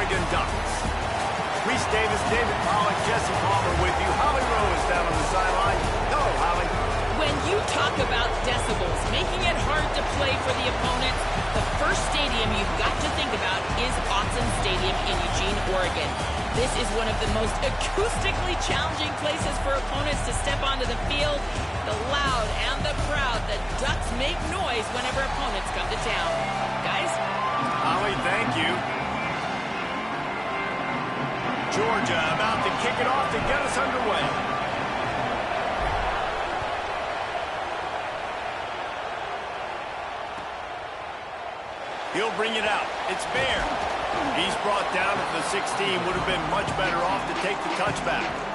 Oregon Ducks. Reese Davis, David Pollack, Jesse Palmer with you. Holly Rowe is down on the sideline. Hello, Holly. When you talk about decibels, making it hard to play for the opponent, the first stadium you've got to think about is Autzen Stadium in Eugene, Oregon. This is one of the most acoustically challenging places for opponents to step onto the field. The loud and the proud, the Ducks make noise whenever opponents come to town. Guys? Holly, thank you. Georgia about to kick it off to get us underway. He'll bring it out. It's Bear. He's brought down at the 16. Would have been much better off to take the touchback.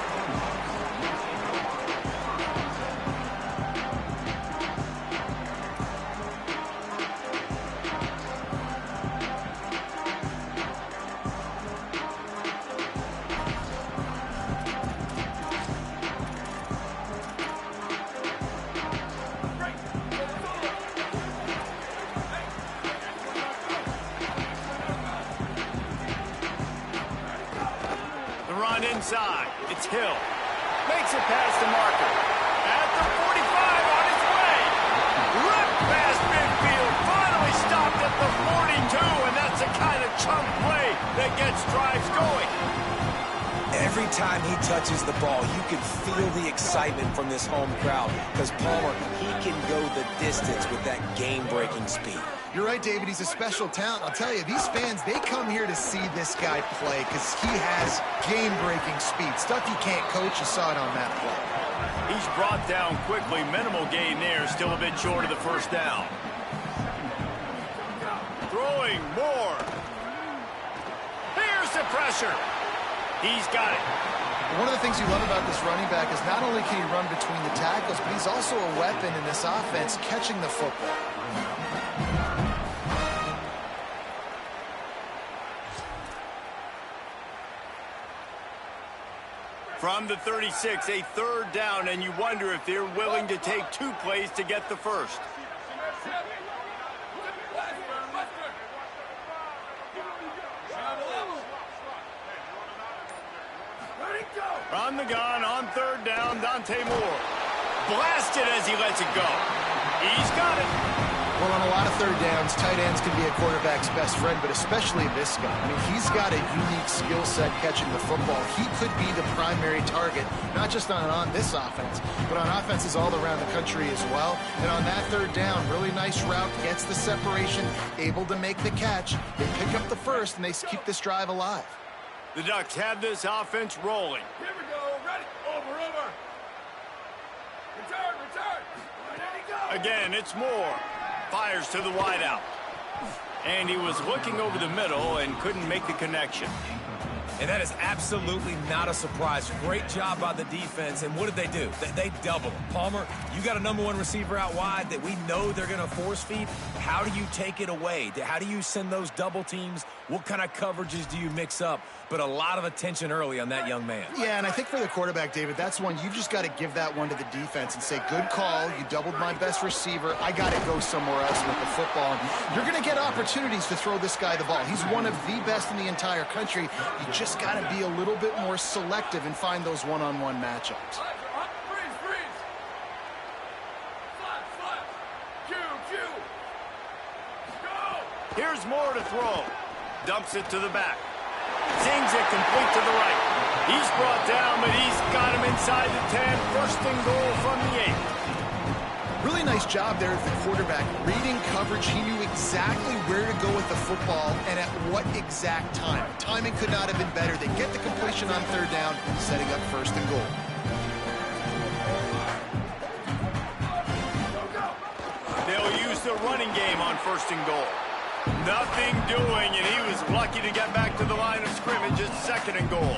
Inside, it's Hill. Makes it past the marker. At the 45 on his way. Ripped past midfield. Finally stopped at the 42, and that's the kind of chunk play that gets drives going. Every time he touches the ball, you can feel the excitement from this home crowd because Palmer, he can go the distance with that game-breaking speed. You're right, David. He's a special talent. I'll tell you, these fans, they come here to see this guy play because he has game-breaking speed. Stuff you can't coach. You saw it on that play. He's brought down quickly. Minimal gain there. Still a bit short of the first down. Throwing more. Here's the pressure. He's got it. One of the things you love about this running back is not only can he run between the tackles, but he's also a weapon in this offense catching the football. From the 36, a third down, and you wonder if they're willing to take 2 plays to get the first. From the gun on third down, Dante Moore. Blasted as he lets it go. He's got it. Well, on a lot of third downs, tight ends can be a quarterback's best friend, but especially this guy. I mean, he's got a unique skill set catching the football. He could be the primary target, not just on this offense, but on offenses all around the country as well. And on that third down, really nice route, gets the separation, able to make the catch. They pick up the first, and they keep this drive alive. The Ducks have this offense rolling. Here we go. Ready. Over. Return. There you go. Again, it's Moore. Fires to the wideout. And he was looking over the middle and couldn't make the connection. And that is absolutely not a surprise. Great job by the defense. And what did they do? They double him. Palmer, you got a #1 receiver out wide that we know they're going to force feed. How do you take it away? How do you send those double teams? What kind of coverages do you mix up? But a lot of attention early on that young man. Yeah, and I think for the quarterback, David, that's one you've just got to give that one to the defense and say, good call. You doubled my best receiver. I got to go somewhere else with the football. And you're going to get opportunities to throw this guy the ball. He's one of the best in the entire country. You just got to be a little bit more selective and find those one-on-one matchups. Freeze. Flat. Q. Go. Here's Moore to throw. Dumps it to the back. Zings it complete to the right. He's brought down, but he's got him inside the 10. First and goal from the 8. Really nice job there as the quarterback. Reading coverage, he knew exactly where to go with the football and at what exact time. Timing could not have been better. They get the completion on third down, setting up first and goal. They'll use the running game on first and goal. Nothing doing, and he was lucky to get back to the line of scrimmage at second and goal.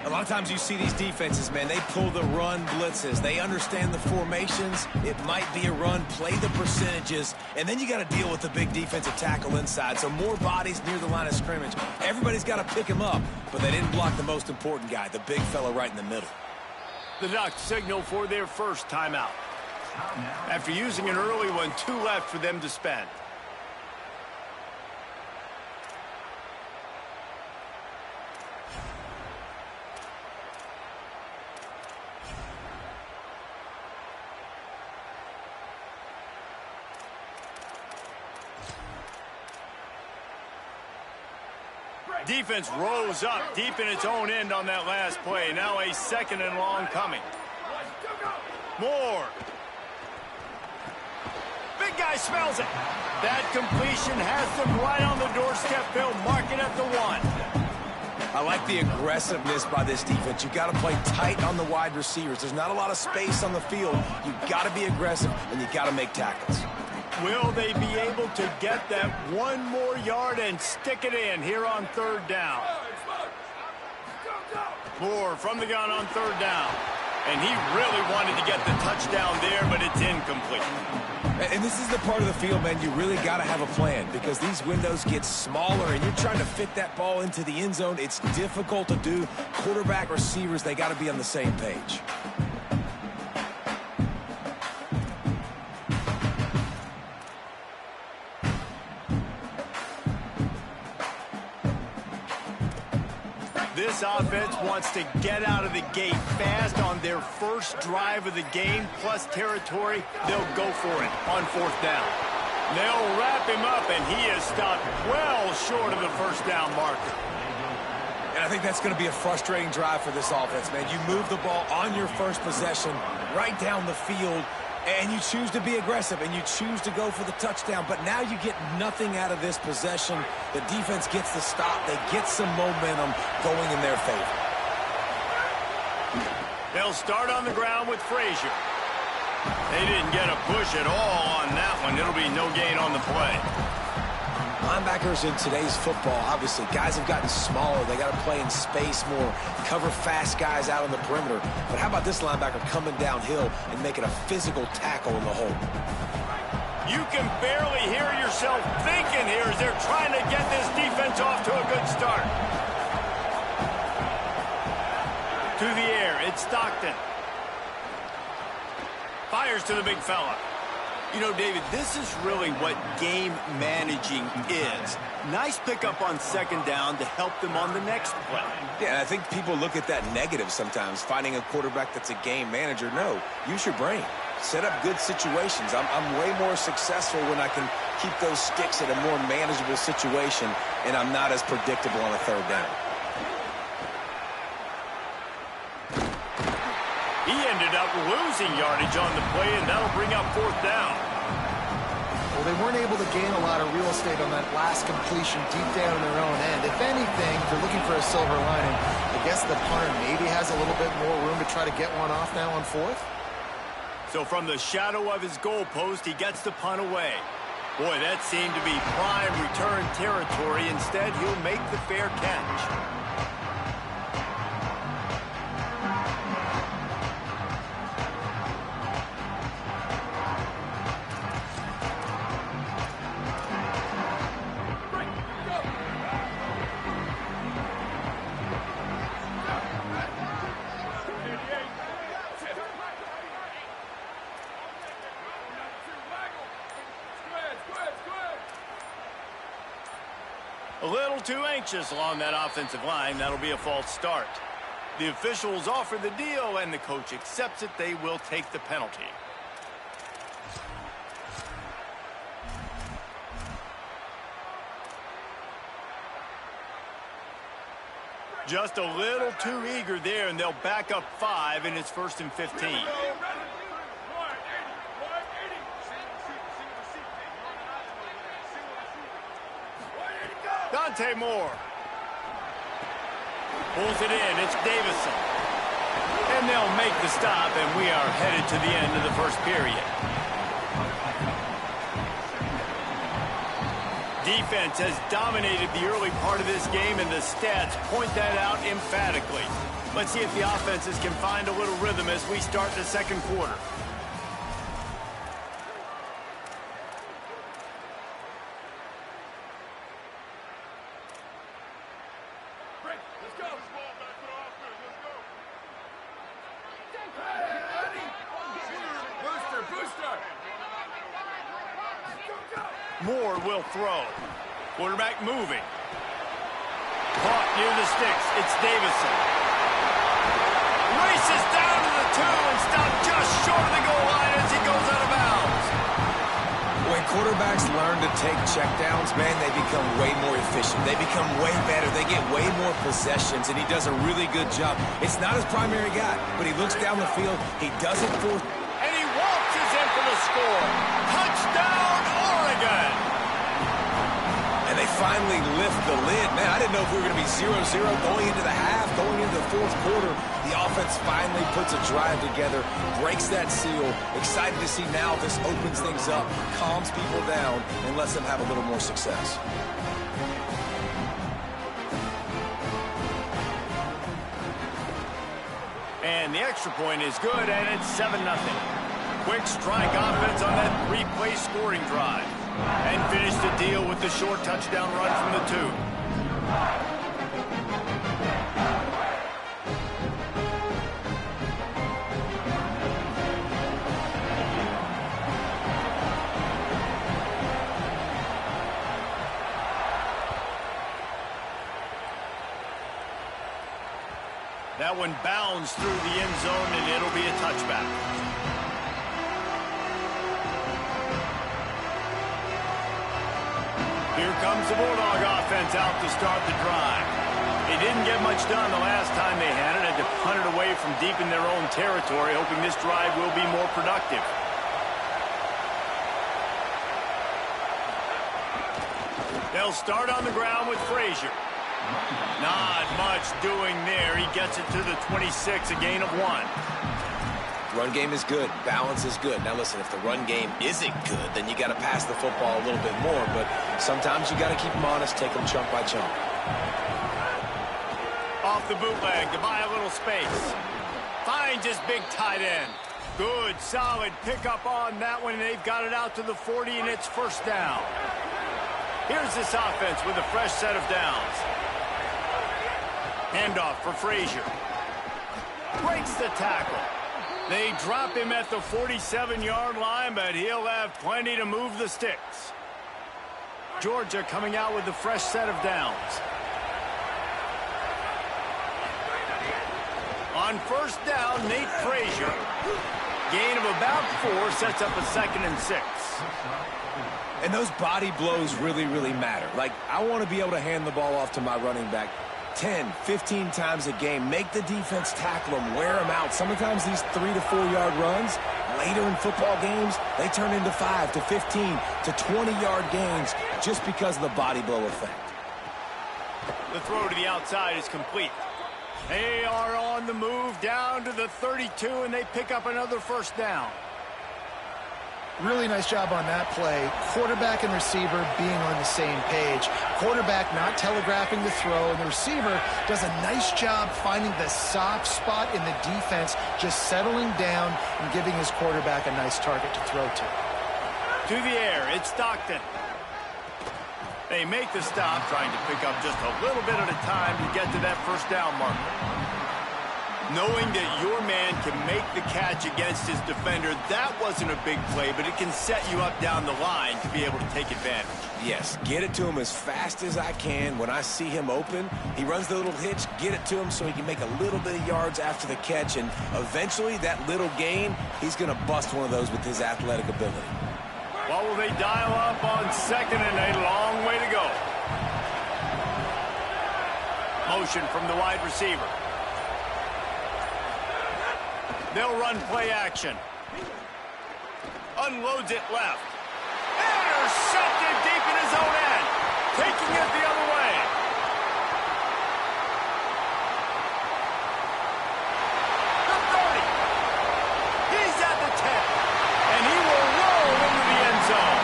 A lot of times you see these defenses, man, they pull the run blitzes. They understand the formations. It might be a run, play the percentages, and then you got to deal with the big defensive tackle inside. So more bodies near the line of scrimmage. Everybody's got to pick him up, but they didn't block the most important guy, the big fella right in the middle. The Ducks signal for their first timeout. After using an early one, 2 left for them to spend. Defense rose up deep in its own end on that last play. Now a 2nd and long coming. Moore. Big guy smells it. That completion has them right on the doorstep. They'll mark it at the 1. I like the aggressiveness by this defense. You got to play tight on the wide receivers. There's not a lot of space on the field. You got to be aggressive, and you got to make tackles. Will they be able to get that 1 more yard and stick it in here on 3rd down? Moore from the gun on 3rd down. And he really wanted to get the touchdown there, but it's incomplete. And this is the part of the field, man, you really got to have a plan because these windows get smaller and you're trying to fit that ball into the end zone. It's difficult to do. Quarterback, receivers, they got to be on the same page. This offense wants to get out of the gate fast on their first drive of the game, plus territory. They'll go for it on 4th down. They'll wrap him up, and he is stopped well short of the 1st down marker. And I think that's going to be a frustrating drive for this offense, man. You move the ball on your first possession right down the field, and you choose to be aggressive, and you choose to go for the touchdown. But now you get nothing out of this possession. The defense gets the stop. They get some momentum going in their favor. They'll start on the ground with Frazier. They didn't get a push at all on that one. It'll be no gain on the play. Linebackers in today's football, obviously, guys have gotten smaller. They got to play in space more, cover fast guys out on the perimeter. But how about this linebacker coming downhill and making a physical tackle in the hole? You can barely hear yourself thinking here as they're trying to get this defense off to a good start. To the air, it's Stockton. Fires to the big fella. You know, David, this is really what game managing is. Nice pickup on 2nd down to help them on the next play. Yeah, I think people look at that negative sometimes, finding a quarterback that's a game manager. No, use your brain. Set up good situations. I'm way more successful when I can keep those sticks at a more manageable situation, and I'm not as predictable on a 3rd down. He ended up losing yardage on the play, and that'll bring up 4th down. Well, they weren't able to gain a lot of real estate on that last completion deep down in their own end. If anything, if they're looking for a silver lining, I guess the punter maybe has a little bit more room to try to get one off now on 4th. So from the shadow of his goalpost, he gets the punt away. Boy, that seemed to be prime return territory. Instead, he'll make the fair catch. A little too anxious along that offensive line. That'll be a false start. The officials offer the deal, and the coach accepts it. They will take the penalty. Just a little too eager there, and they'll back up 5, and it's 1st and 15. Dante Moore. Pulls it in. It's Davison. And they'll make the stop, and we are headed to the end of the 1st period. Defense has dominated the early part of this game, and the stats point that out emphatically. Let's see if the offenses can find a little rhythm as we start the 2nd quarter. Moore will throw. Quarterback moving. Caught near the sticks. It's Davison. Races down to the 2 and stopped just short of the goal line as he goes out of bounds. When quarterbacks learn to take checkdowns, man, they become way more efficient. efficient. They become way better. They get way more possessions, and he does a really good job. It's not his primary guy, but he looks down the field. He doesn't force. And he waltzes in for the score. Touchdown, Oregon! And they finally lift the lid. Man, I didn't know if we were going to be 0-0 going into the half, going into the fourth quarter. The offense finally puts a drive together, breaks that seal. Excited to see now this opens things up, calms people down, and lets them have a little more success. And the extra point is good, and it's 7-0. Quick strike offense on that 3-play scoring drive. And finish the deal with the short touchdown run from the 2. That one bounds through the end zone, and it'll be a touchback. Here comes the Bulldog offense out to start the drive. They didn't get much done the last time they had it. Had to punt it away from deep in their own territory, hoping this drive will be more productive. They'll start on the ground with Frazier. Not much doing there. He gets it to the 26, a gain of 1. Run game is good. Balance is good. Now, listen, if the run game isn't good, then you got to pass the football a little bit more. But sometimes you got to keep them honest, take them chunk by chunk. Off the bootleg to buy a little space. Finds his big tight end. Good, solid pickup on that one. They've got it out to the 40, and it's first down. Here's this offense with a fresh set of downs. Handoff for Frazier. Breaks the tackle. They drop him at the 47-yard line, but he'll have plenty to move the sticks. Georgia coming out with a fresh set of downs. On first down, Nate Frazier. Gain of about 4 sets up a 2nd and 6. And those body blows really, really matter. Like, I want to be able to hand the ball off to my running back 10, 15 times a game. Make the defense tackle them, wear them out. Sometimes these 3 to 4 yard runs, later in football games, they turn into 5 to 15 to 20 yard gains just because of the body blow effect. The throw to the outside is complete. They are on the move down to the 32, and they pick up another first down. Really nice job on that play. Quarterback and receiver being on the same page. Quarterback not telegraphing the throw, and the receiver does a nice job finding the soft spot in the defense, just settling down and giving his quarterback a nice target to throw to. To the air, it's Stockton. They make the stop, trying to pick up just a little bit at a time to get to that first down marker. Knowing that your man can make the catch against his defender, that wasn't a big play, but it can set you up down the line to be able to take advantage. Yes, get it to him as fast as I can. When I see him open, he runs the little hitch, get it to him so he can make a little bit of yards after the catch, and eventually that little gain, he's going to bust one of those with his athletic ability. Well, will they dial up on 2nd and a long way to go? Motion from the wide receiver. They'll run play action. Unloads it left. Intercepted deep in his own end. Taking it the other way. The 30. He's at the 10. And he will roll into the end zone.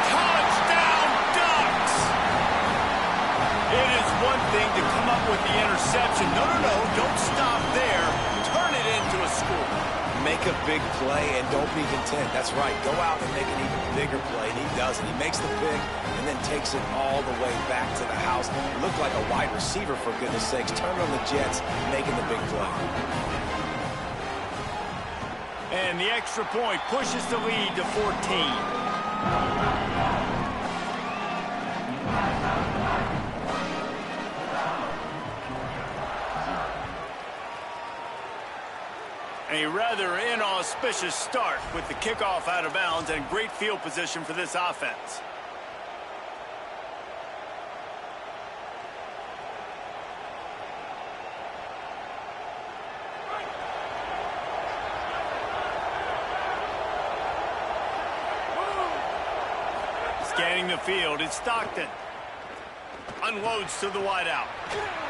Touchdown, Ducks! It is one thing to come up with the interception. No, don't stop there. Turn it into a score. Make a big play and don't be content. That's right. Go out and make an even bigger play, and he does it. He makes the pick and then takes it all the way back to the house. He looked like a wide receiver, for goodness sakes. Turned on the Jets, making the big play. And the extra point pushes the lead to 14. A rather inauspicious start with the kickoff out of bounds and great field position for this offense. running the field. It's Stockton. Unloads to the wideout.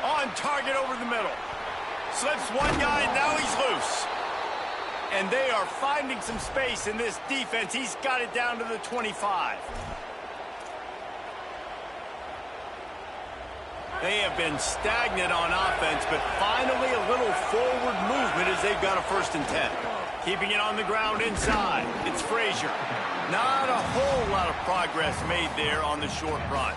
On target over the middle. Slips one guy, now he's loose. And they are finding some space in this defense. He's got it down to the 25. They have been stagnant on offense, but finally a little forward movement as they've got a 1st and 10. Keeping it on the ground inside. It's Frazier. Not a whole lot of progress made there on the short run.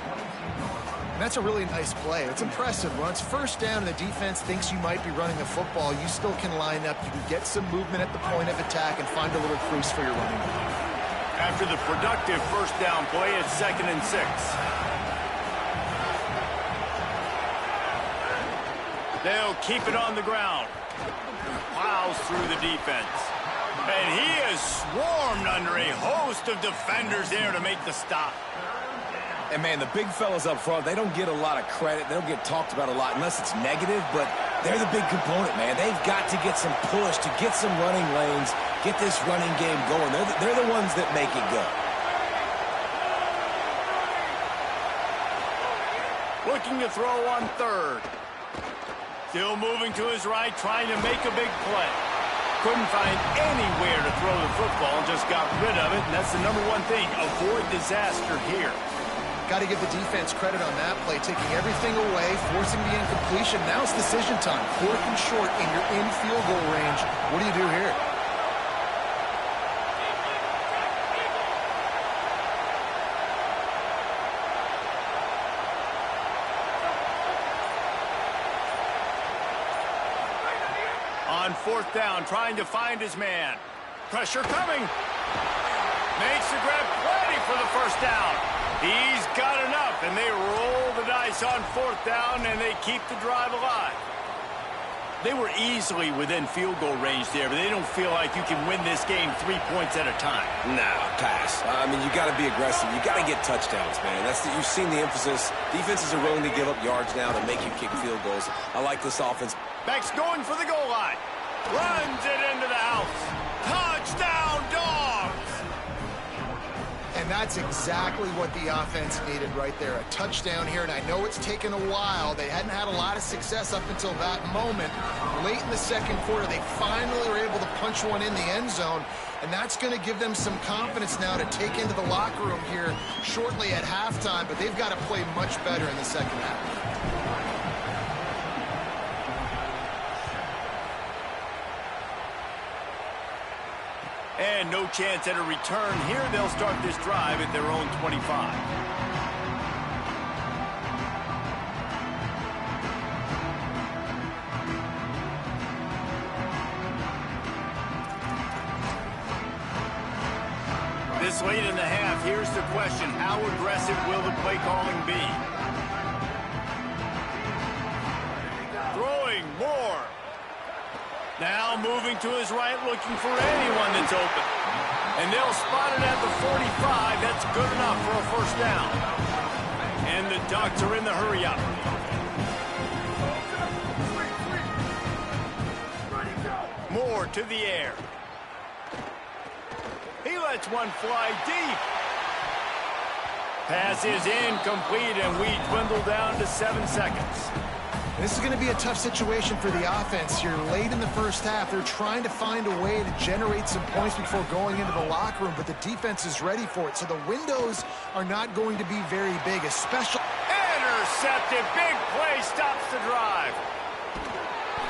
And that's a really nice play. It's impressive. When it's 1st down and the defense thinks you might be running the football, you still can line up. You can get some movement at the point of attack and find a little crease for your running back. After the productive 1st down play, it's 2nd and 6. They'll keep it on the ground. Plows through the defense. And he is swarmed under a host of defenders there to make the stop. And, man, the big fellas up front, they don't get a lot of credit. They don't get talked about a lot unless it's negative, but they're the big component, man. They've got to get some push, to get some running lanes, get this running game going. They're the ones that make it go. Looking to throw on 3rd. Still moving to his right, trying to make a big play. Couldn't find anywhere to throw the football, just got rid of it, and that's the #1 thing. Avoid disaster here. Got to give the defense credit on that play, taking everything away, forcing the incompletion. Now it's decision time. 4th and short, and you're in field goal range. What do you do here? On 4th down, trying to find his man. Pressure coming. Makes the grab, plenty for the 1st down. He's got enough, and they roll the dice on 4th down, and they keep the drive alive. They were easily within field goal range there, but they don't feel like you can win this game 3 points at a time. No, pass. I mean, you got to be aggressive. You got to get touchdowns, man. You've seen the emphasis. Defenses are willing to give up yards now to make you kick field goals. I like this offense. Beck's going for the goal line. Runs it into the house. Touchdown, Dogs! And that's exactly what the offense needed right there. A touchdown here, and I know it's taken a while. They hadn't had a lot of success up until that moment. Late in the 2nd quarter, they finally were able to punch one in the end zone, and that's going to give them some confidence now to take into the locker room here shortly at halftime, but they've got to play much better in the 2nd half. And no chance at a return here. They'll start this drive at their own 25. This late in the half, here's the question. How aggressive will the play calling be? Throwing more. Now moving to his right, looking for anyone that's open. And they'll spot it at the 45. That's good enough for a 1st down. And the Ducks are in the hurry-up. Moore to the air. He lets one fly deep. Pass is incomplete, and we dwindle down to 7 seconds. This is going to be a tough situation for the offense here. Late in the 1st half, they're trying to find a way to generate some points before going into the locker room, but the defense is ready for it. So the windows are not going to be very big, especially... Intercepted. Big play stops the drive.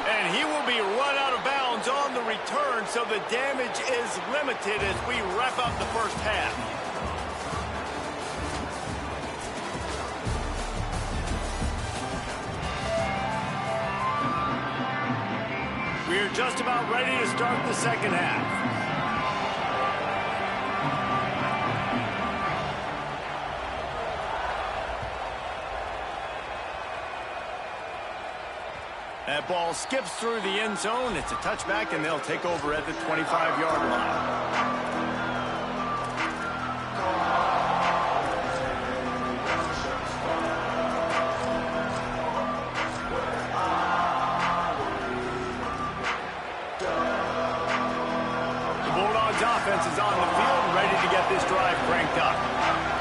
And he will be run out of bounds on the return, so the damage is limited as we wrap up the 1st half. We're just about ready to start the 2nd half. That ball skips through the end zone. It's a touchback, and they'll take over at the 25-yard line. Offense is on the field, ready to get this drive cranked up.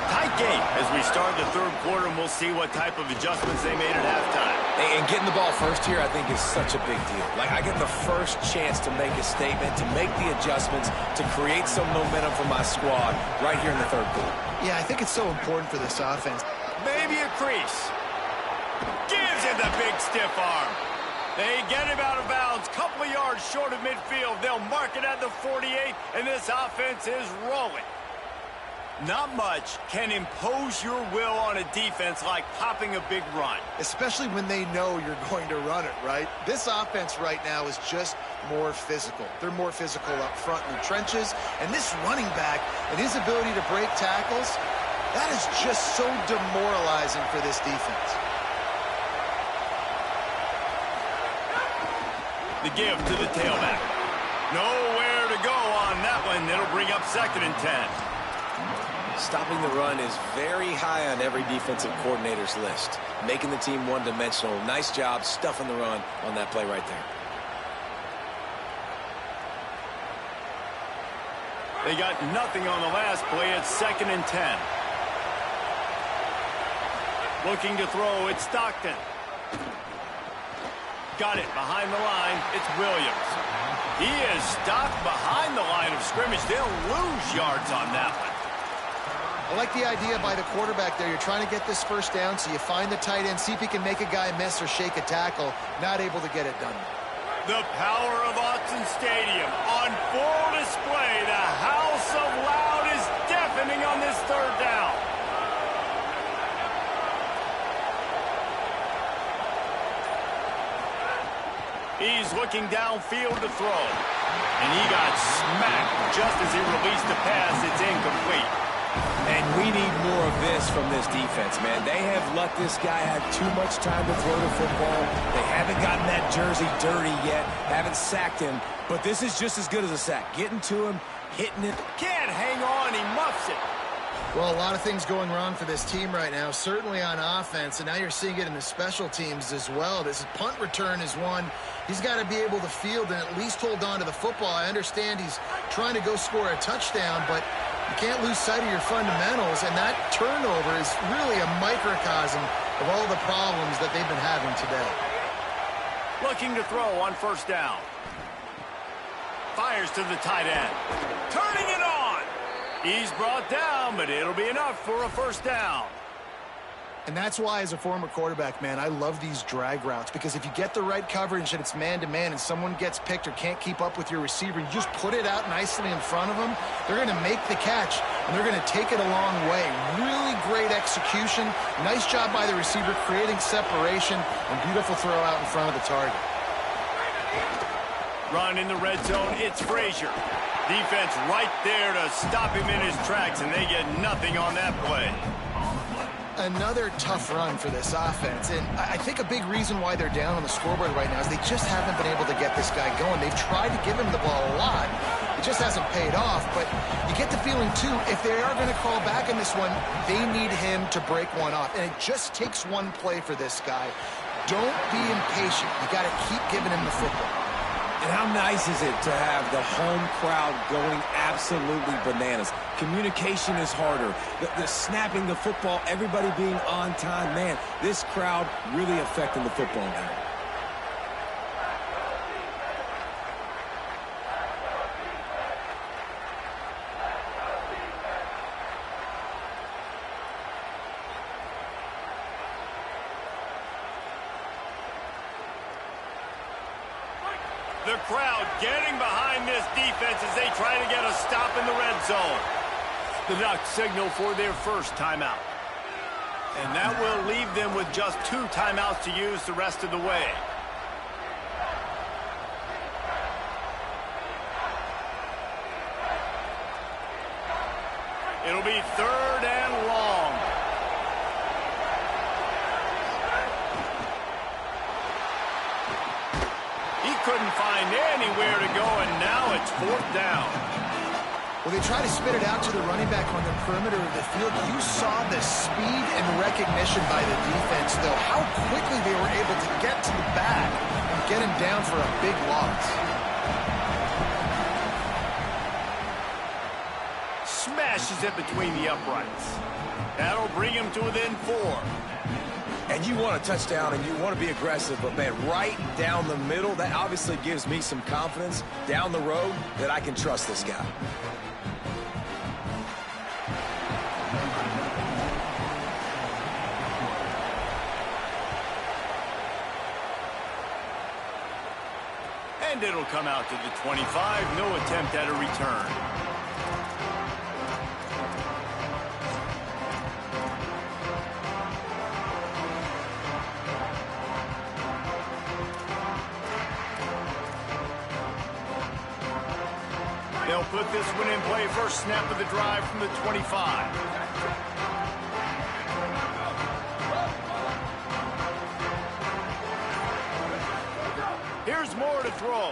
Tight game as we start the third quarter, and we'll see what type of adjustments they made at halftime. And getting the ball first here, I think, is such a big deal. Like, I get the first chance to make a statement, to make the adjustments, to create some momentum for my squad right here in the third quarter. Yeah, I think it's so important for this offense. Maybe a crease. Gives him the big stiff arm. They get him out of bounds, couple of yards short of midfield. They'll mark it at the 48, and this offense is rolling. Not much can impose your will on a defense like popping a big run. Especially when they know you're going to run it, right? This offense right now is just more physical. They're more physical up front in the trenches, and this running back and his ability to break tackles, that is just so demoralizing for this defense. The give to the tailback. Nowhere to go on that one. It'll bring up 2nd and 10. Stopping the run is very high on every defensive coordinator's list. Making the team one-dimensional. Nice job stuffing the run on that play right there. They got nothing on the last play. It's 2nd and 10. Looking to throw. It's Stockton. Got it behind the line. It's Williams. He is stopped behind the line of scrimmage. They'll lose yards on that one. I like the idea by the quarterback there. You're trying to get this first down, so you find the tight end, see if he can make a guy miss or shake a tackle. Not able to get it done. The power of Autzen Stadium on full display. The house of loud is deafening on this third down. He's looking downfield to throw. And he got smacked just as he released the pass. It's incomplete. And we need more of this from this defense, man. They have let this guy have too much time to throw the football. They haven't gotten that jersey dirty yet, haven't sacked him. But this is just as good as a sack. Getting to him, hitting it. Can't hang on. He muffs it. Well, a lot of things going wrong for this team right now, certainly on offense, and now you're seeing it in the special teams as well. This punt return is one. He's got to be able to field and at least hold on to the football. I understand he's trying to go score a touchdown, but you can't lose sight of your fundamentals, and that turnover is really a microcosm of all the problems that they've been having today. Looking to throw on 1st down. Fires to the tight end. Turning it on. He's brought down, but it'll be enough for a 1st down. And that's why, as a former quarterback, man, I love these drag routes, because if you get the right coverage and it's man-to-man and someone gets picked or can't keep up with your receiver, you just put it out nicely in front of them, they're going to make the catch, and they're going to take it a long way. Really great execution. Nice job by the receiver creating separation, and beautiful throw out in front of the target. Run in the red zone. It's Frazier. Defense right there to stop him in his tracks, and they get nothing on that play. Another tough run for this offense, and I think a big reason why they're down on the scoreboard right now is they just haven't been able to get this guy going. They've tried to give him the ball a lot. It just hasn't paid off, but you get the feeling, too, if they are going to call back in this one, they need him to break one off, and it just takes one play for this guy. Don't be impatient. You got to keep giving him the football. And how nice is it to have the home crowd going absolutely bananas? Communication is harder. The snapping the football, everybody being on time. Man, this crowd really affecting the football game. The crowd getting behind this defense as they try to get a stop in the red zone. The Ducks signal for their first timeout. And that will leave them with just 2 timeouts to use the rest of the way. It'll be 3rd and long. He couldn't find anywhere to go, and now it's 4th down. Well, they try to spit it out to the running back on the perimeter of the field. You saw the speed and recognition by the defense, though, how quickly they were able to get to the back and get him down for a big loss. Smash smashes it between the uprights. That'll bring him to within 4. And you want a touchdown and you want to be aggressive, but man, right down the middle, that obviously gives me some confidence down the road that I can trust this guy. And it'll come out to the 25. No attempt at a return. They'll put this one in play. First snap of the drive from the 25. Here's Moore to throw.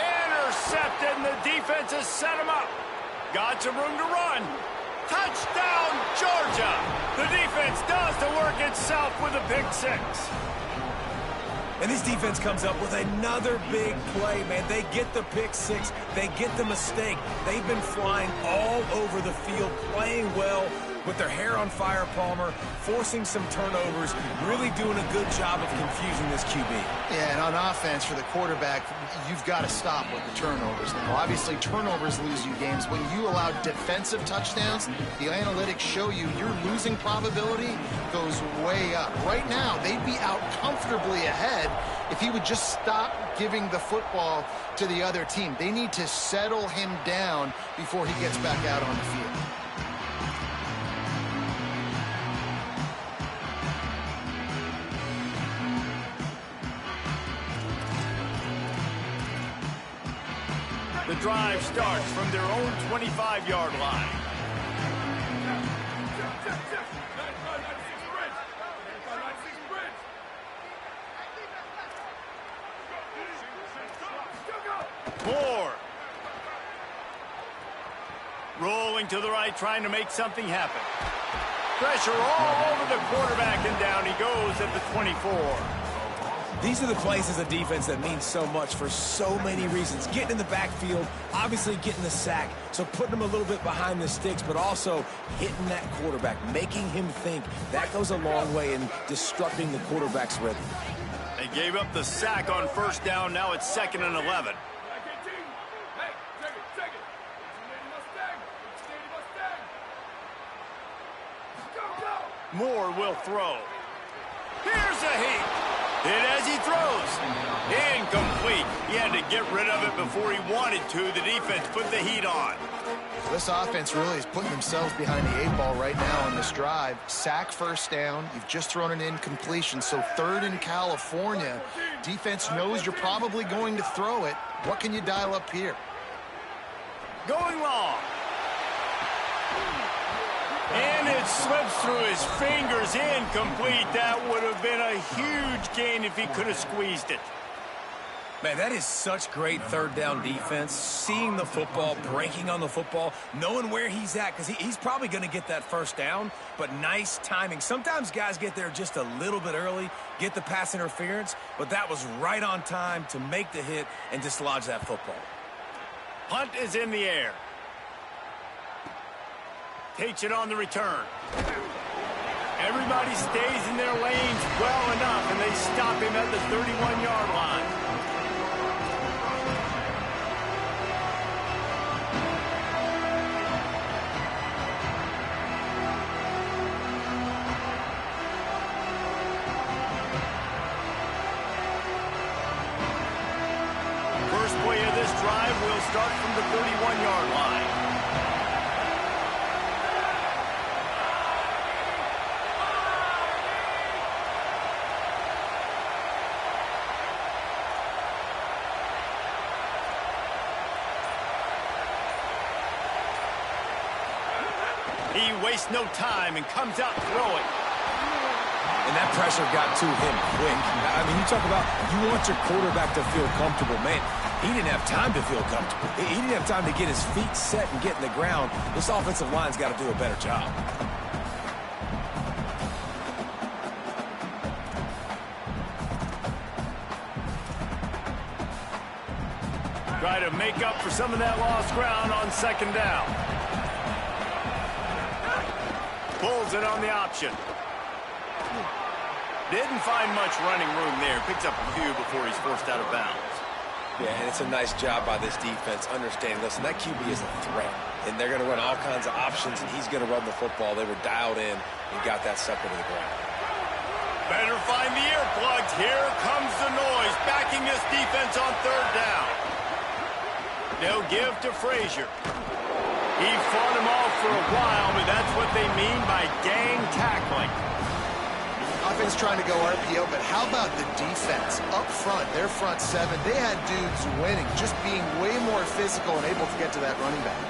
Intercepted, and the defense has set him up. Got some room to run. Touchdown, Georgia! The defense does the work itself with a pick 6. And this defense comes up with another big play, man. They get the pick 6. They get the mistake. They've been flying all over the field, playing well, with their hair on fire, Palmer, forcing some turnovers, really doing a good job of confusing this QB. Yeah, and on offense for the quarterback, you've got to stop with the turnovers now. Obviously, turnovers lose you games. When you allow defensive touchdowns, the analytics show you your losing probability goes way up. Right now, they'd be out comfortably ahead if he would just stop giving the football to the other team. They need to settle him down before he gets back out on the field. The drive starts from their own 25-yard line. Moore. Rolling to the right, trying to make something happen. Pressure all over the quarterback, and down he goes at the 24. These are the plays as a defense that mean so much for so many reasons. Getting in the backfield, obviously getting the sack, so putting him a little bit behind the sticks, but also hitting that quarterback, making him think. That goes a long way in disrupting the quarterback's rhythm. They gave up the sack on first down. Now it's 2nd and 11. Moore will throw. Here's a heat. Hit as he throws. Incomplete. He had to get rid of it before he wanted to. The defense put the heat on. This offense really is putting themselves behind the 8 ball right now on this drive. Sack first down. You've just thrown an incompletion, so 3rd in California. Defense knows you're probably going to throw it. What can you dial up here? Going long. And it slips through his fingers. Incomplete. That would have been a huge gain if he could have squeezed it. Man, that is such great 3rd down defense. Seeing the football, breaking on the football, knowing where he's at, because he's probably going to get that first down, but nice timing. Sometimes guys get there just a little bit early, get the pass interference, but that was right on time to make the hit and dislodge that football. Punt is in the air. Takes it on the return. Everybody stays in their lanes well enough, and they stop him at the 31-yard line. First play of this drive will start from the 31-yard line. He wastes no time and comes out throwing. And that pressure got to him quick. I mean, you talk about you want your quarterback to feel comfortable. Man, he didn't have time to feel comfortable. He didn't have time to get his feet set and get in the ground. This offensive line's got to do a better job. Try to make up for some of that lost ground on second down. Pulls it on the option. Didn't find much running room there. Picks up a few before he's forced out of bounds. Yeah, and it's a nice job by this defense understanding, listen, that QB is a threat, and they're going to run all kinds of options, and he's going to run the football. They were dialed in and got that sucker to the ground. Better find the earplugs. Here comes the noise, backing this defense on third down. They'll give to Frazier. He fought him off for a while, but that's what they mean by gang tackling. Offense trying to go RPO, but how about the defense up front? Their front seven, they had dudes winning, just being way more physical and able to get to that running back.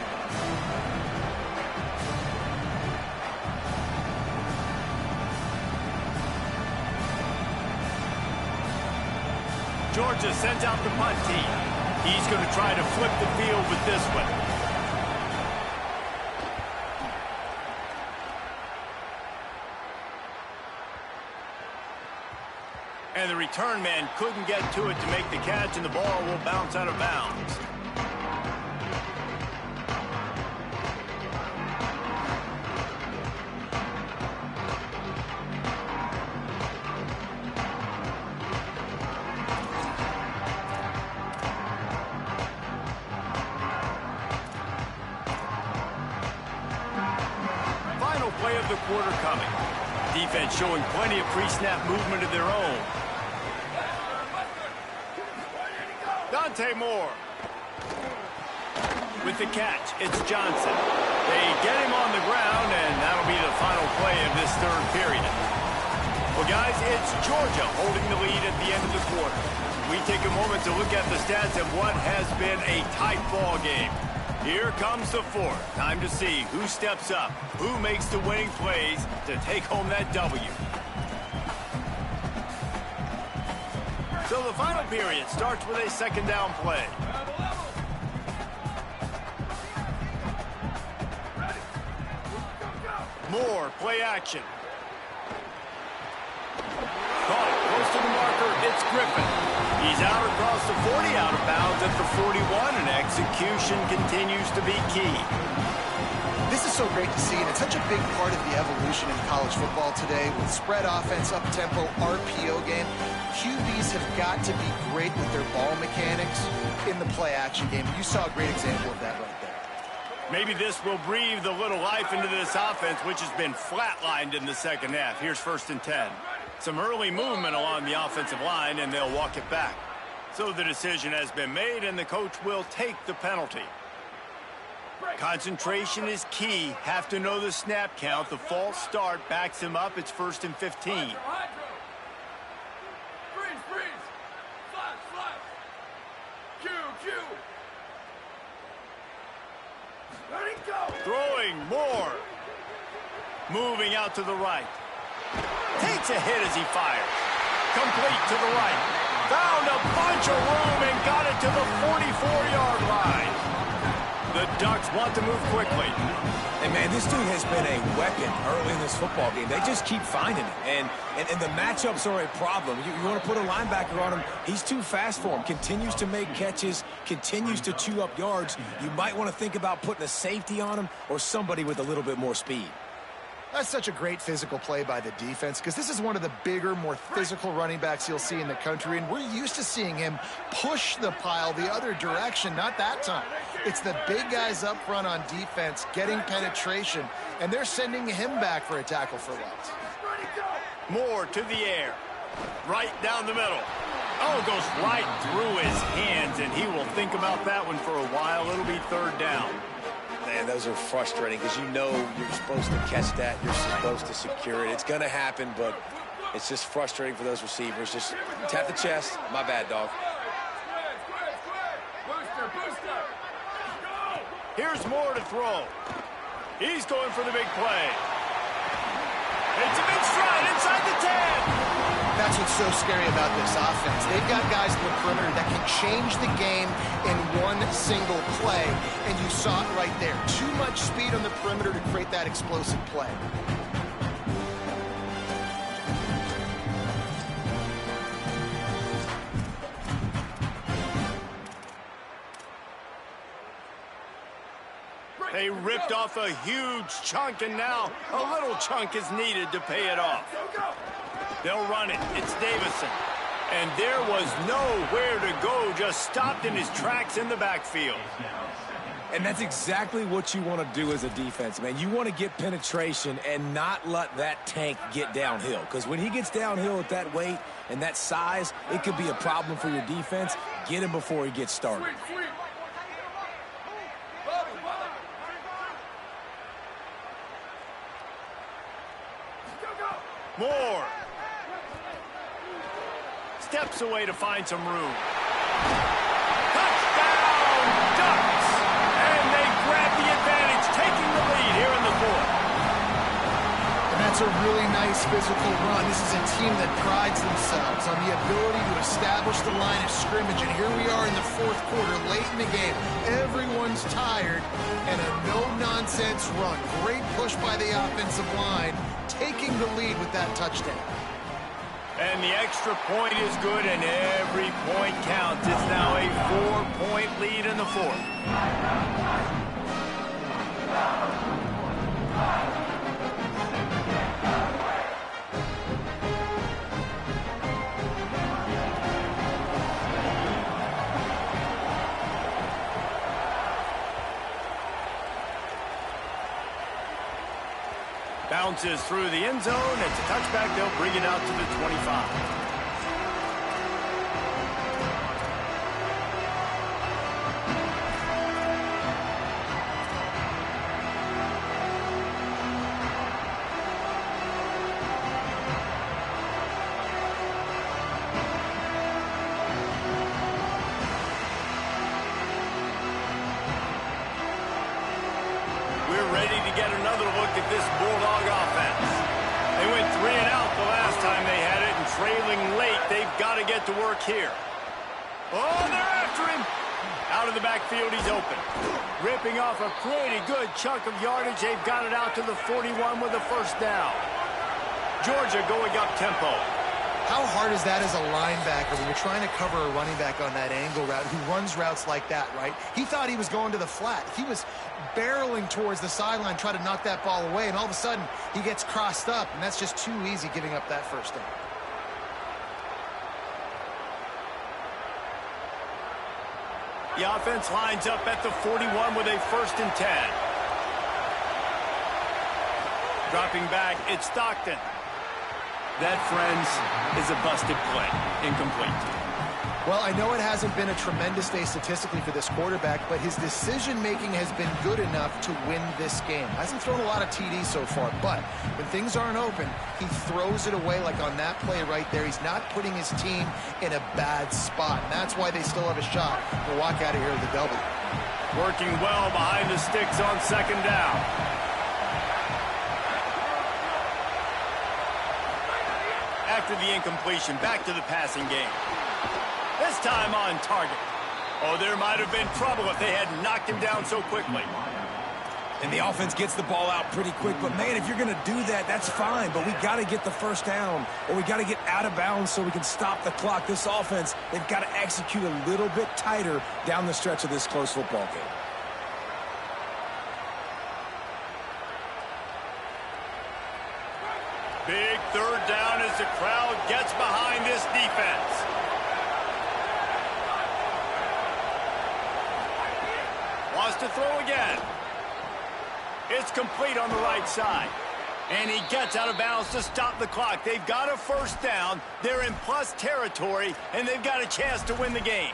Georgia sends out the punt team. He's going to try to flip the field with this one. And the return man couldn't get to it to make the catch, and the ball will bounce out of bounds. Final play of the quarter coming. Defense showing plenty of pre-snap movement of their own. Moore. With the catch, it's Johnson. They get him on the ground, and that'll be the final play of this third period. Well, guys, it's Georgia holding the lead at the end of the quarter. We take a moment to look at the stats of what has been a tight ball game. Here comes the fourth. Time to see who steps up, who makes the winning plays to take home that W. So the final period starts with a second down play. Moore, play action. Caught close to the marker, it's Griffin. He's out across the 40, out of bounds at the 41, and execution continues to be key. This is so great to see, and it's such a big part of the evolution in college football today with spread offense, up-tempo, RPO game. QBs have got to be great with their ball mechanics in the play-action game. You saw a great example of that right there. Maybe this will breathe a little life into this offense, which has been flatlined in the second half. Here's 1st and 10. Some early movement along the offensive line, and they'll walk it back. So the decision has been made, and the coach will take the penalty. Concentration is key. Have to know the snap count. The false start backs him up. It's 1st and 15. Throwing Moore. Moving out to the right. Takes a hit as he fires. Complete to the right. Found a bunch of room and got it to the 44-yard line. The Ducks want to move quickly. And, man, this dude has been a weapon early in this football game. They just keep finding it. And the matchups are a problem. You want to put a linebacker on him, he's too fast for him. Continues to make catches, continues to chew up yards. You might want to think about putting a safety on him or somebody with a little bit more speed. That's such a great physical play by the defense because this is one of the bigger, more physical running backs you'll see in the country, and we're used to seeing him push the pile the other direction. Not that time. It's the big guys up front on defense getting penetration, and they're sending him back for a tackle for loss. Moore to the air. Right down the middle. Oh, goes right through his hands, and he will think about that one for a while. It'll be 3rd down. Man, those are frustrating because you know you're supposed to catch that. You're supposed to secure it. It's going to happen, but it's just frustrating for those receivers. Just tap the chest. My bad, dog. Here's Moore to throw. He's going for the big play. It's a big stride inside the 10. That's what's so scary about this offense. They've got guys in the perimeter that can change the game in one single play, and you saw it right there. Too much speed on the perimeter to create that explosive play. They ripped off a huge chunk, and now a little chunk is needed to pay it off. They'll run it. It's Davison. And there was nowhere to go, just stopped in his tracks in the backfield. And that's exactly what you want to do as a defense, man. You want to get penetration and not let that tank get downhill. Because when he gets downhill at that weight and that size, it could be a problem for your defense. Get him before he gets started. Moore. Steps away to find some room. Touchdown, Ducks! And they grab the advantage, taking the lead here in the fourth. And that's a really nice physical run. This is a team that prides themselves on the ability to establish the line of scrimmage. And here we are in the fourth quarter, late in the game. Everyone's tired, and a no-nonsense run. Great push by the offensive line, taking the lead with that touchdown. And the extra point is good, and every point counts. It's now a 4-point lead in the fourth. Bounces through the end zone. It's a touchback. They'll bring it out to the 25. Ready to get another look at this Bulldog offense. They went 3 and out the last time they had it, and trailing late, they've got to get to work here. Oh, they're after him. Out of the backfield, he's open. Ripping off a pretty good chunk of yardage. They've got it out to the 41 with a first down. Georgia going up tempo. How hard is that as a linebacker when you're trying to cover a running back on that angle route who runs routes like that, right? He thought he was going to the flat. He was barreling towards the sideline, trying to knock that ball away, and all of a sudden he gets crossed up, and that's just too easy giving up that first down. The offense lines up at the 41 with a 1st and 10. Dropping back, it's Stockton. That, friends, is a busted play. Incomplete. Well, I know it hasn't been a tremendous day statistically for this quarterback, but his decision-making has been good enough to win this game. Hasn't thrown a lot of TDs so far, but when things aren't open, he throws it away like on that play right there. He's not putting his team in a bad spot, and that's why they still have a shot to walk out of here with a W. Working well behind the sticks on 2nd down. After the incompletion, back to the passing game. This time on target. Oh, there might have been trouble if they had knocked him down so quickly. And the offense gets the ball out pretty quick. But, man, if you're going to do that, that's fine. But we got to get the first down, or we got to get out of bounds so we can stop the clock. This offense, they've got to execute a little bit tighter down the stretch of this close football game. Big 3rd down as the crowd gets behind this defense. Wants to throw again. It's complete on the right side. And he gets out of bounds to stop the clock. They've got a 1st down. They're in plus territory, and they've got a chance to win the game.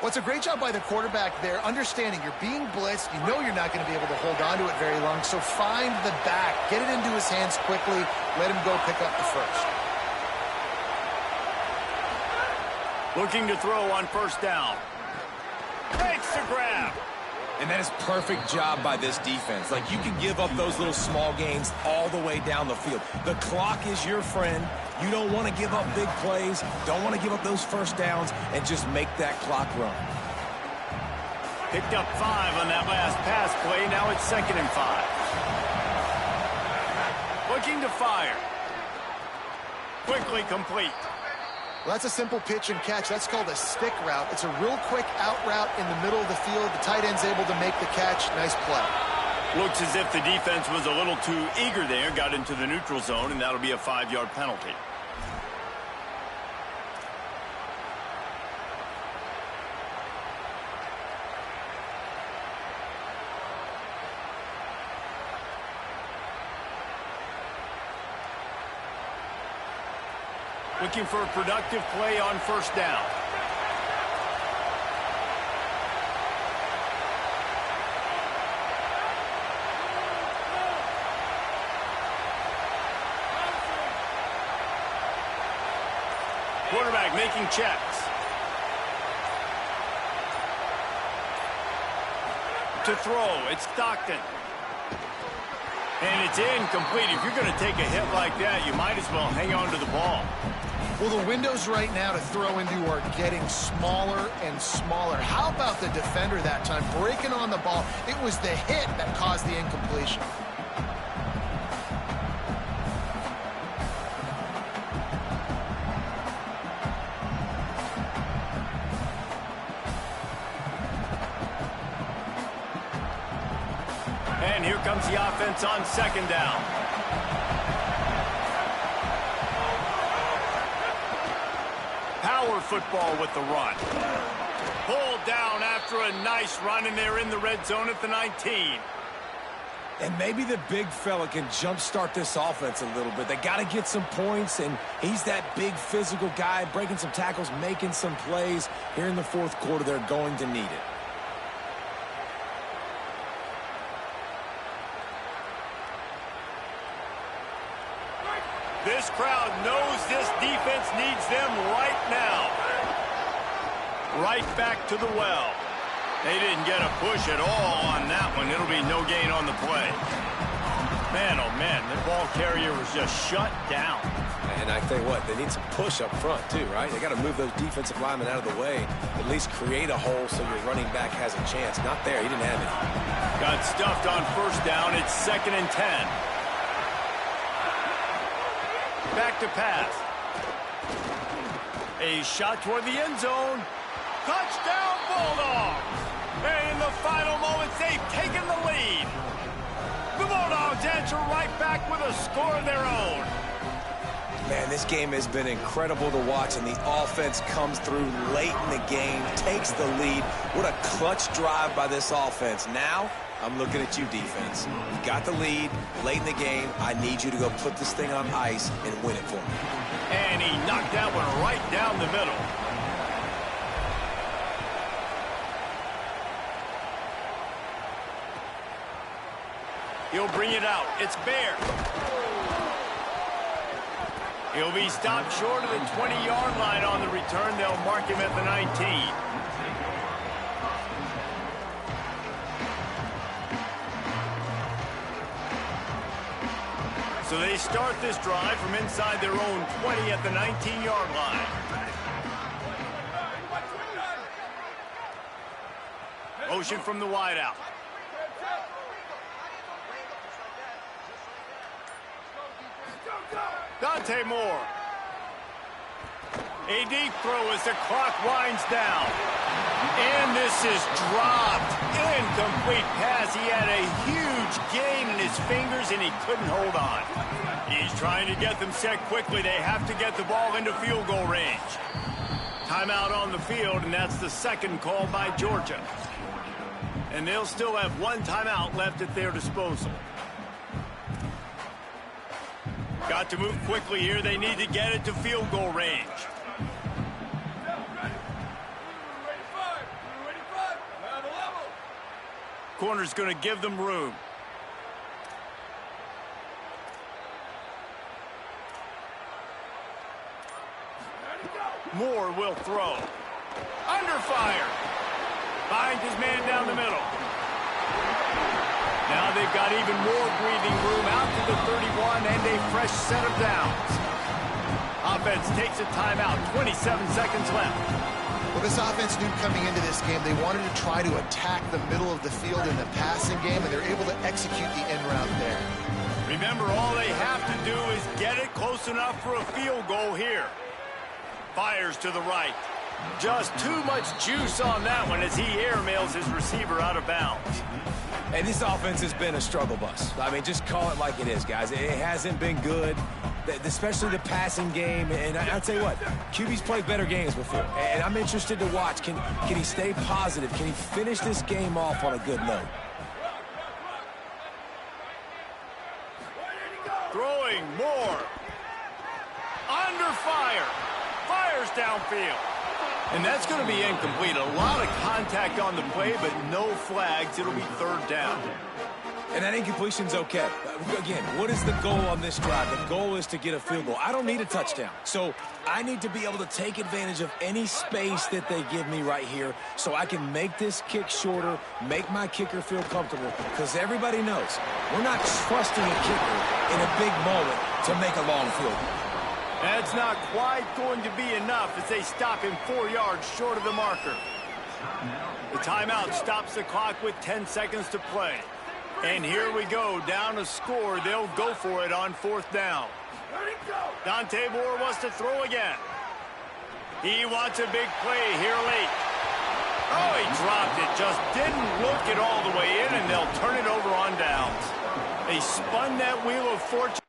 Well, it's a great job by the quarterback there, understanding you're being blitzed. You know you're not going to be able to hold on to it very long, so find the back. Get it into his hands quickly. Let him go pick up the first. Looking to throw on 1st down. Makes the grab. And that is perfect job by this defense. Like, you can give up those little small gains all the way down the field. The clock is your friend. You don't want to give up big plays. Don't want to give up those 1st downs and just make that clock run. Picked up 5 on that last pass play. Now it's 2nd and 5. Looking to fire. Quickly complete. Well, that's a simple pitch and catch. That's called a stick route. It's a real quick out route in the middle of the field. The tight end's able to make the catch. Nice play. Looks as if the defense was a little too eager there, got into the neutral zone, and that'll be a 5-yard penalty. Looking for a productive play on first down. Quarterback making checks. To throw, it's Stockton. And it's incomplete. If you're going to take a hit like that, you might as well hang on to the ball. Well, the windows right now to throw into are getting smaller and smaller. How about the defender that time breaking on the ball? It was the hit that caused the incompletion. And here comes the offense on second down. Power football with the run. Pulled down after a nice run, and they're in the red zone at the 19. And maybe the big fella can jumpstart this offense a little bit. They got to get some points, and he's that big physical guy, breaking some tackles, making some plays. Here in the fourth quarter, they're going to need it. This crowd knows this defense needs them right now. Right back to the well. They didn't get a push at all on that one. It'll be no gain on the play. Man, oh man, the ball carrier was just shut down. And I tell you what, they need some push up front too, right? They got to move those defensive linemen out of the way. At least create a hole so your running back has a chance. Not there. He didn't have it. Got stuffed on first down. It's 2nd and 10. Back to pass. A shot toward the end zone. Touchdown, Bulldogs! And in the final moments, they've taken the lead. The Bulldogs answer right back with a score of their own. Man, this game has been incredible to watch, and the offense comes through late in the game, takes the lead. What a clutch drive by this offense. Now, I'm looking at you, defense. You got the lead late in the game. I need you to go put this thing on ice and win it for me. And he knocked that one right down the middle. He'll bring it out. It's Bear. He'll be stopped short of the 20-yard line on the return. They'll mark him at the 19. So they start this drive from inside their own 20 at the 19-yard line. Motion from the wideout. Dante Moore. A deep throw as the clock winds down. And this is dropped. Incomplete pass. He had a huge gain in his fingers, and he couldn't hold on. He's trying to get them set quickly. They have to get the ball into field goal range. Timeout on the field, and that's the second call by Georgia. And they'll still have one timeout left at their disposal. Got to move quickly here. They need to get it to field goal range. Corner's going to give them room. Moore will throw. Under fire. Finds his man down the middle. Now they've got even more breathing room out to the 31 and a fresh set of downs. Offense takes a timeout. 27 seconds left. Well, this offense knew coming into this game they wanted to try to attack the middle of the field in the passing game, and they're able to execute the end route there. Remember, all they have to do is get it close enough for a field goal here. Fires to the right. Just too much juice on that one as he airmails his receiver out of bounds. And this offense has been a struggle bus. I mean, just call it like it is, guys. It hasn't been good, especially the passing game. And I'll tell you what, QB's played better games before. And I'm interested to watch. Can he stay positive? Can he finish this game off on a good note? Throwing more. Under fire. Fires downfield. And that's going to be incomplete. A lot of contact on the play, but no flags. It'll be third down. And that incompletion's okay. Again, what is the goal on this drive? The goal is to get a field goal. I don't need a touchdown. So I need to be able to take advantage of any space that they give me right here so I can make this kick shorter, make my kicker feel comfortable, because everybody knows we're not trusting a kicker in a big moment to make a long field goal. That's not quite going to be enough as they stop him 4 yards short of the marker. The timeout stops the clock with 10 seconds to play. And here we go, down a score. They'll go for it on fourth down. Dante Moore wants to throw again. He wants a big play here late. Oh, he dropped it. Just didn't look it all the way in, and they'll turn it over on downs. They spun that wheel of fortune.